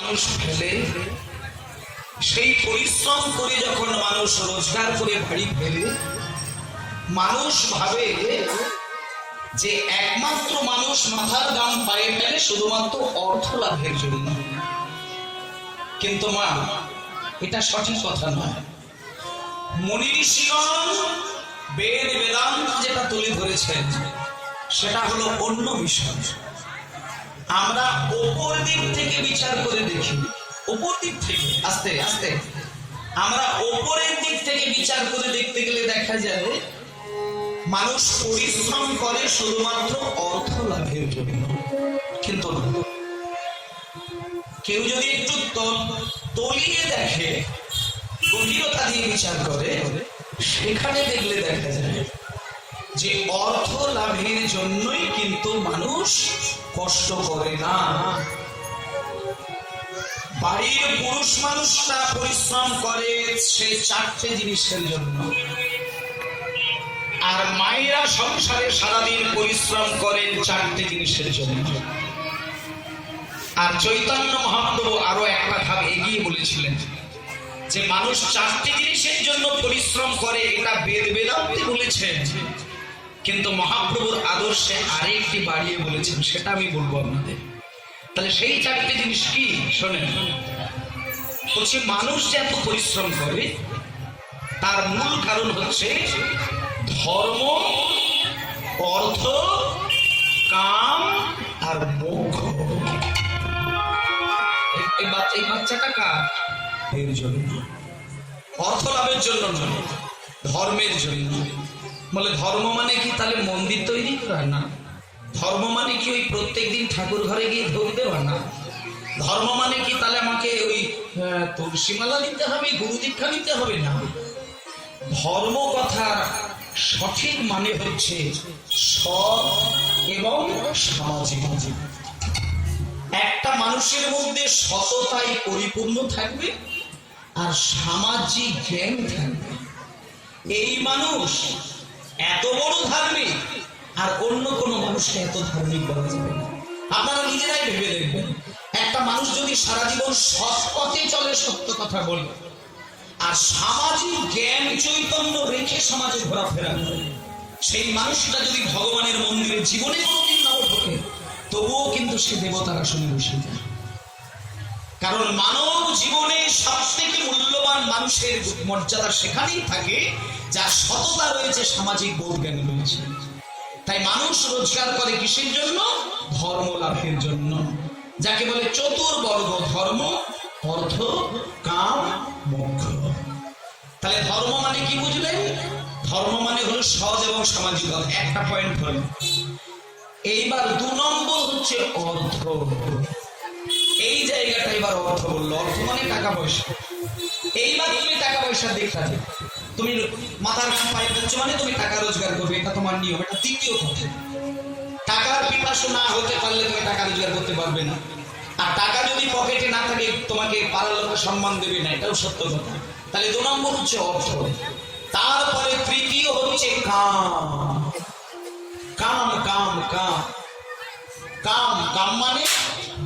মানুষ ফেলে, সেই পরিশ্রম করে যখন মানুষ রোজগার করে বাড়ি ফেলে, মানুষ ভাবে যে একমাত্র মানুষ মাথার দাম পায়ে ফেলে শুধুমাত্র অর্থ লাভের জন্য। কিন্তু মা, এটা সঠিক কথা নয়। মুনি ঋষিগণ বেদ বেদান্ত যেটা তুলে ধরেছেন সেটা হলো অন্য বিষয়। আমরা ওপর দিক থেকে বিচার করে দেখি, ওপর দিক থেকে আস্তে আস্তে আমরা ওপরের দিক থেকে বিচার করে দেখতে গেলে দেখা যায় মানুষ পরিশ্রম করে শুধুমাত্র অর্থ লাভের জন্য। কিন্তু কেউ যদি একটু তলিয়ে দেখে, গভীরতা দিয়ে বিচার করে, সেখানে দেখলে দেখা যায় যে অর্থ লাভের জন্যই কিন্তু মানুষ কষ্ট করে না। বাড়ির পুরুষ মানুষরা পরিশ্রম করে সে চারটে জিনিসের জন্য, আর মায়েরা সংসারে সারাদিন পরিশ্রম করেন চারটে জিনিসের জন্য। আর চৈতন্য মহাপ্রভু আরো একটা ধাপ এগিয়ে বলেছিলেন যে মানুষ চারটে জিনিসের জন্য পরিশ্রম করে, এটা বেদ বেদান্তে বলেছেন, কিন্তু মহাপ্রভুর আদর্শে আরেকটি বাড়িয়ে বলেছেন, সেটা আমি বলবো আপনাদের। তাহলে সেই চারটে জিনিস কি শোনেন। বলছি মানুষ যে এত পরিশ্রম করে তার মূল কারণ হচ্ছে ধর্ম, অর্থ, কাম আর মোক্ষ। এই বাচ্চাটা কার? এর জন্য, অর্থ লাভের জন্য নয়, ধর্মের জন্য। বলে ধর্ম মানে কি তাহলে মন্দির তৈরি করা? না। ধর্ম মানে কি ওই প্রত্যেক দিন ঠাকুর ঘরে গিয়ে ভোগ দেওয়া? না। ধর্ম মানে কি তাহলে আমাকে ওই তুলসীমালা নিতে হবে, গুরু দীক্ষা নিতে হবে? না। ধর্ম কথা সঠিক মানে হচ্ছে সৎ এবং সামাজিক। একটা মানুষের মধ্যে সততাই পরিপূর্ণ থাকবে আর সামাজিক জ্ঞান থাকবে। এই মানুষ এত বড় ধার্মিক, আর অন্য কোনো মানুষকে এত ধার্মিক বলা যাবে না। আপনারা নিজেরাই ভেবে দেখবেন, একটা মানুষ যদি সারা জীবন সৎ পথে চলে, সত্য কথা বলে, আর সামাজিক জ্ঞান চৈতন্য রেখে সমাজে ঘোরাফেরা করে, সেই মানুষটা যদি ভগবানের মন্দিরে জীবনে কোনোদিন নাও ঢোকে, তবুও কিন্তু সে দেবতার আসনে বসে যায়। কারণ মানব জীবনে সব থেকে মূল্যবান মানুষের মর্যাদা সেখানেই থাকে যার সততা রয়েছে, সামাজিক বোধ জ্ঞান রয়েছে। তাই মানুষ রোজগার করে কিসের জন্য? ধর্ম লাভের জন্য, যাকে বলে চতুর্বর্গ: ধর্ম, অর্থ, কাম, মোক্ষ। তাহলে ধর্ম মানে কি বুঝলেন? ধর্ম মানে হলো সৎ এবং সামাজিক। একটা পয়েন্ট হলো। এইবার 2 নম্বর হচ্ছে অর্থ। এই জায়গাটা এবার অর্থ বললো। অর্থ মানে টাকা পয়সা। এইবার তুমি টাকা পয়সা দেখতে, তুমি মাথার কাম পায়ে দিচ্ছ মানে তুমি টাকা রোজগার করবে, এটা তোমার নিয়ম। এটা দ্বিতীয় কথা। টাকার পিপাসু না হতে পারলে তুমি টাকা রোজগার করতে পারবে না। আর টাকা যদি পকেটে না থাকে তোমাকে পাড়ার লোক সম্মান দেবে না, এটাও সত্য কথা। তাহলে 2 নম্বর হচ্ছে অর্থ। তারপরে তৃতীয় হচ্ছে কাম। কাম কাম কাম কাম কাম মানে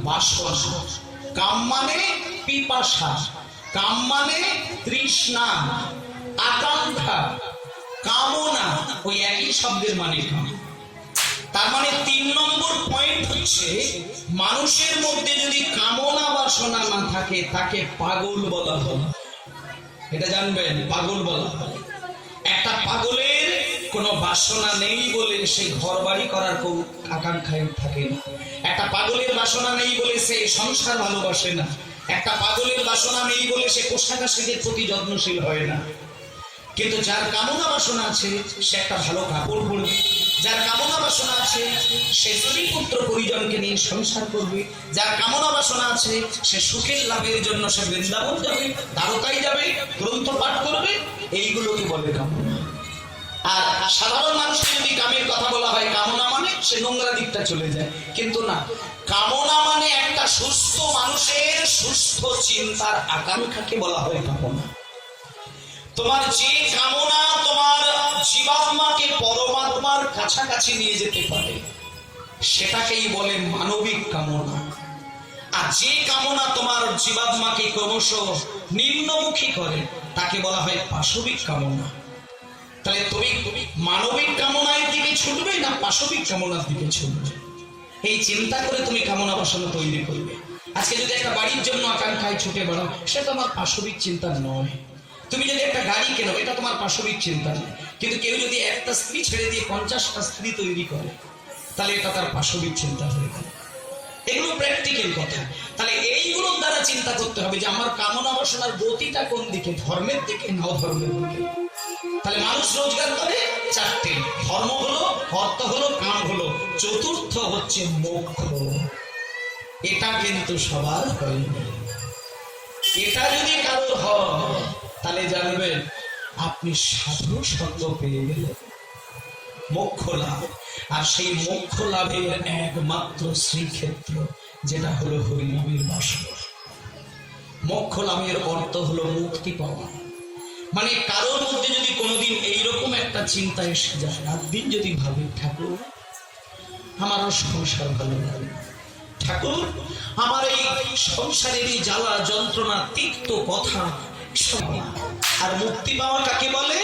বাসনা, কাম মানে পিপাসা, কাম মানে তৃষ্ণা, আকাঙ্ক্ষা, কামনা, ওই একই শব্দের মানে কাম। তার মানে 3 নম্বর পয়েন্ট হচ্ছে মানুষের মধ্যে যদি কামনা বাসনা না থাকে তাকে পাগল বলা হয়। এটা জানবেন, পাগল বলা হয়। একটা পাগলের কোনো বাসনা নেই বলে সে ঘর বাড়ি করার আকাঙ্ক্ষায় থাকে না। একটা পাগলের বাসনা নেই বলে সে সংসার ভালোবাসে না। একটা পাগলের বাসনা নেই বলে সে পোশাক আশাকের প্রতি যত্নশীল হয় না। কিন্তু যার কামনা বাসনা আছে সে একটা ভালো কাপড় পরবে, যার কামনা বাসনা আছে সে স্ত্রী পুত্র পরিজনকে নিয়ে সংসার করবে, যার কামনা বাসনা আছে সে সুখের লাভের জন্য সে বৃন্দাবন যাবে, দ্বারকায় যাবে, গ্রন্থ পাঠ করবে। এইগুলোকে বলে কামনা। আর সাধারণ মানুষকে যদি কামের কথা বলা হয়, কামনা মানে সে নোংরা দিকটা চলে যায়। কিন্তু না, কামনা মানে একটা সুস্থ মানুষের সুস্থ চিন্তার আকাঙ্ক্ষাকে বলা হয় কামনা। তোমার যে কামনা তোমার জীবাত্মাকে পরমাত্মার কাছাকাছি নিয়ে যেতে পারে সেটাকেই বলে মানবিক কামনা। আর যে কামনা তোমার জীবাত্মাকে ক্রমশ নিম্নমুখী করে, তাকে বলা হয় পাশবিক কামনা। তাহলে তুমি মানবিক কামনার দিকে ছুটবে না পাশবিক কামনার দিকে ছুটবে, এই চিন্তা করে তুমি কামনা বাসনা তৈরি করবে। আজকে যদি একটা বাড়ির জন্য আকাঙ্ক্ষায় ছুটে বেড়াও, সেটা তোমার পাশবিক চিন্তা নয়। তুমি যদি একটা গাড়ি কেনো, এটা তোমার পাশবিক চিন্তা নয়। কিন্তু কেউ যদি একটা স্ত্রী ছেড়ে দিয়ে 50টা স্ত্রী তৈরি করে, তাহলে এটা তার পাশবিক চিন্তা হয়ে গেল। এগুলো প্র্যাকটিক্যাল কথা। তাহলে এইগুলোর দ্বারা চিন্তা করতে হবে যে আমার কামনা বাসনার গতিটা কোন দিকে, ধর্মের দিকে না অধর্মের দিকে। তাহলে মানুষ রোজগার করে চারটে, ধর্ম হলো, অর্থ হলো, কাম হলো, চতুর্থ হচ্ছে মোক্ষ। এটা কিন্তু সবার হয়নি। এটা যদি কারোর হয়, তাহলে জানবেন আপনি সাধু সঙ্গ পেয়ে গেলেন, মোক্ষ লাভ। আর সেই মোক্ষ লাভের একমাত্র শ্রীক্ষেত্র, যেটা হলো হরিনামের বাসনা। মোক্ষ লাভের অর্থ হলো মুক্তি পাওয়া। মানে কারোর মধ্যে যদি কোনোদিন এইরকম একটা চিন্তা এসে যায়, একদিন যদি ভাবে ঠাকুর আমার আর সংসার ভালো লাগে, ঠাকুর আমার এই সংসারের এই জ্বালা যন্ত্রণা তিক্ত কথা। আর মুক্তি পাওয়া কাকে বলে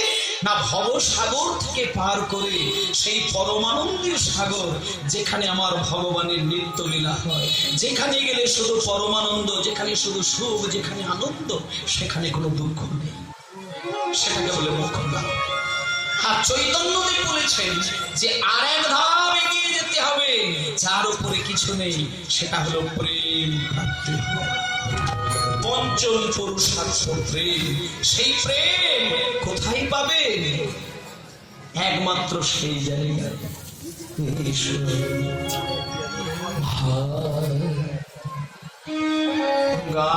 না, ভব সাগর থেকে পার করে সেই পরমানন্দের সাগর, যেখানে আমার ভগবানের নিত্য লীলা হয়, যেখানে গেলে শুধু পরমানন্দ, যেখানে শুধু সুখ, যেখানে আনন্দ, সেখানে কোনো দুঃখ নেই, সেটাকে বলে মোক্ষ লাভ। আর চৈতন্যদেব বলেছেন যে আর এক ধাপ এগিয়ে যেতে হবে, যার উপরে কিছু নেই, সেটা হলো প্রেম প্রাপ্তি। পঞ্চম পুরুষার্থ প্রেম। সেই প্রেম কোথায় পাবে? একমাত্র সেই জায়গায় গা